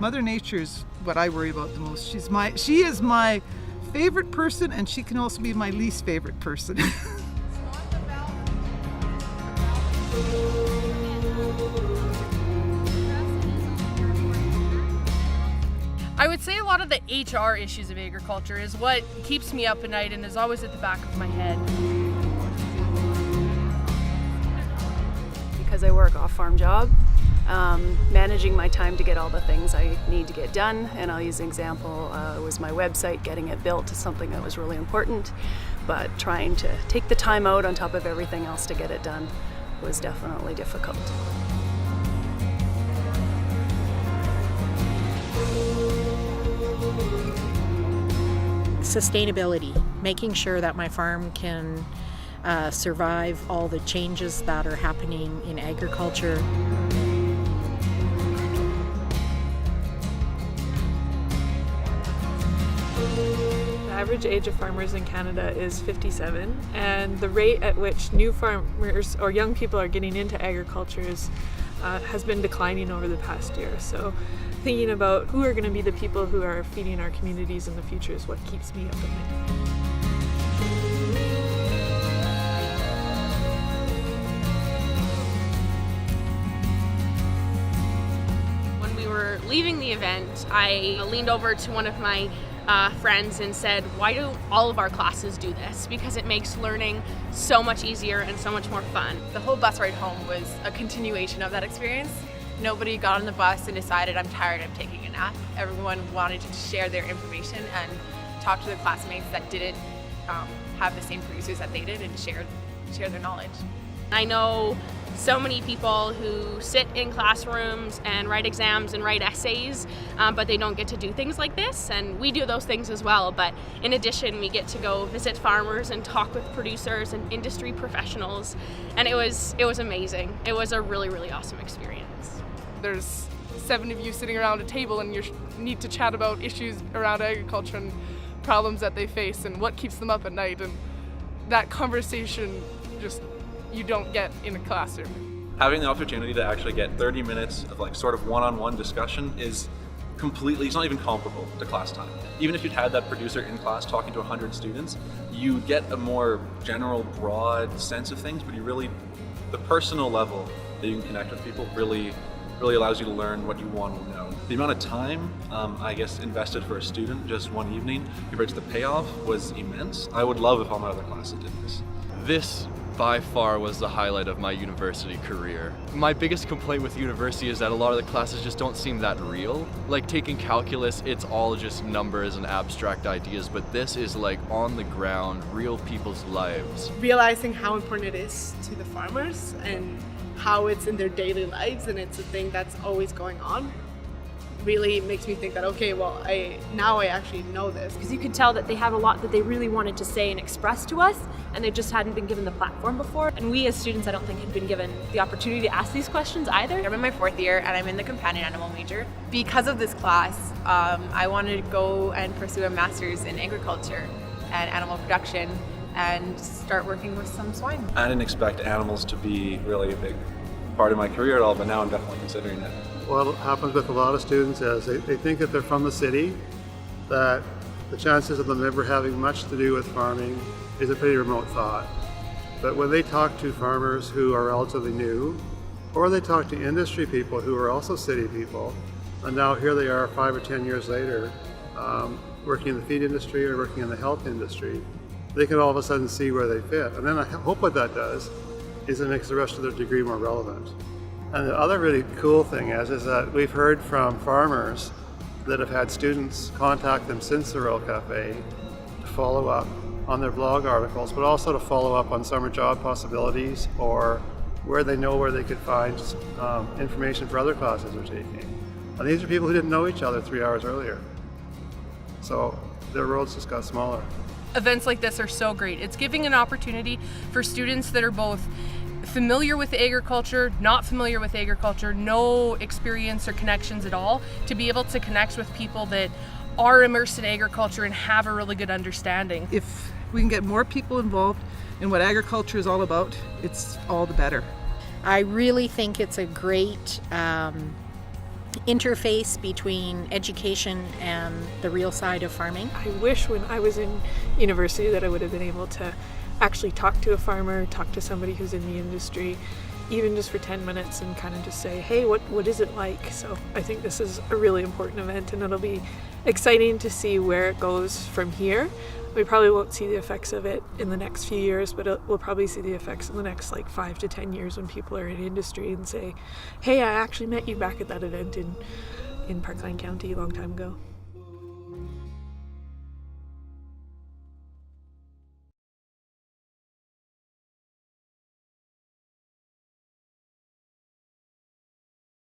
Mother Nature is what I worry about the most. She is my favorite person, and she can also be my least favorite person. I would say a lot of the HR issues of agriculture is what keeps me up at night and is always at the back of my head. Because I work off-farm job, managing my time to get all the things I need to get done, and I'll use an example, was my website, getting it built is something that was really important, but trying to take the time out on top of everything else to get it done was definitely difficult. Sustainability, making sure that my farm can survive all the changes that are happening in agriculture. The average age of farmers in Canada is 57, and the rate at which new farmers or young people are getting into agriculture has been declining over the past year. So thinking about who are going to be the people who are feeding our communities in the future is what keeps me up at night. When we were leaving the event, I leaned over to one of my friends and said, why do all of our classes do this? Because it makes learning so much easier and so much more fun. The whole bus ride home was a continuation of that experience. Nobody got on the bus and decided, I'm tired, I'm taking a nap. Everyone wanted to share their information and talk to their classmates that didn't have the same producers that they did and share their knowledge. I know so many people who sit in classrooms and write exams and write essays, but they don't get to do things like this, and we do those things as well. But in addition, we get to go visit farmers and talk with producers and industry professionals, and it was amazing. It was a really, really awesome experience. There's 7 of you sitting around a table and you need to chat about issues around agriculture and problems that they face and what keeps them up at night, and that conversation you don't get in a classroom. Having the opportunity to actually get 30 minutes of sort of one-on-one discussion is it's not even comparable to class time. Even if you'd had that producer in class talking to 100 students, you get a more general, broad sense of things, but the personal level that you can connect with people really allows you to learn what you want to know. The amount of time, invested for a student just one evening compared to the payoff was immense. I would love if all my other classes did this. This by far was the highlight of my university career. My biggest complaint with university is that a lot of the classes just don't seem that real. Like taking calculus, it's all just numbers and abstract ideas, but this is on the ground, real people's lives. Realizing how important it is to the farmers and how it's in their daily lives, and it's a thing that's always going on, really makes me think that, okay, well, now I actually know this. Because you could tell that they have a lot that they really wanted to say and express to us, and they just hadn't been given the platform before. And we as students, I don't think, had been given the opportunity to ask these questions either. I'm in my 4th year and I'm in the companion animal major. Because of this class, I wanted to go and pursue a master's in agriculture and animal production and start working with some swine. I didn't expect animals to be really a big part of my career at all, but now I'm definitely considering it. What happens with a lot of students is they think that they're from the city, that the chances of them ever having much to do with farming is a pretty remote thought. But when they talk to farmers who are relatively new, or they talk to industry people who are also city people, and now here they are 5 or 10 years later, working in the feed industry or working in the health industry, they can all of a sudden see where they fit. And then I hope what that does is it makes the rest of their degree more relevant. And the other really cool thing is that we've heard from farmers that have had students contact them since the Rural Cafe to follow up on their blog articles, but also to follow up on summer job possibilities or where they could find information for other classes they're taking. And these are people who didn't know each other 3 hours earlier. So their worlds just got smaller. Events like this are so great. It's giving an opportunity for students that are both familiar with agriculture, not familiar with agriculture, no experience or connections at all, to be able to connect with people that are immersed in agriculture and have a really good understanding. If we can get more people involved in what agriculture is all about, it's all the better. I really think it's a great interface between education and the real side of farming. I wish when I was in university that I would have been able to actually talk to a farmer, talk to somebody who's in the industry, even just for 10 minutes and kind of just say, hey, what is it like? So I think this is a really important event, and it'll be exciting to see where it goes from here. We probably won't see the effects of it in the next few years, but we'll probably see the effects in the next like 5 to 10 years when people are in industry and say, hey, I actually met you back at that event in Parkland County a long time ago.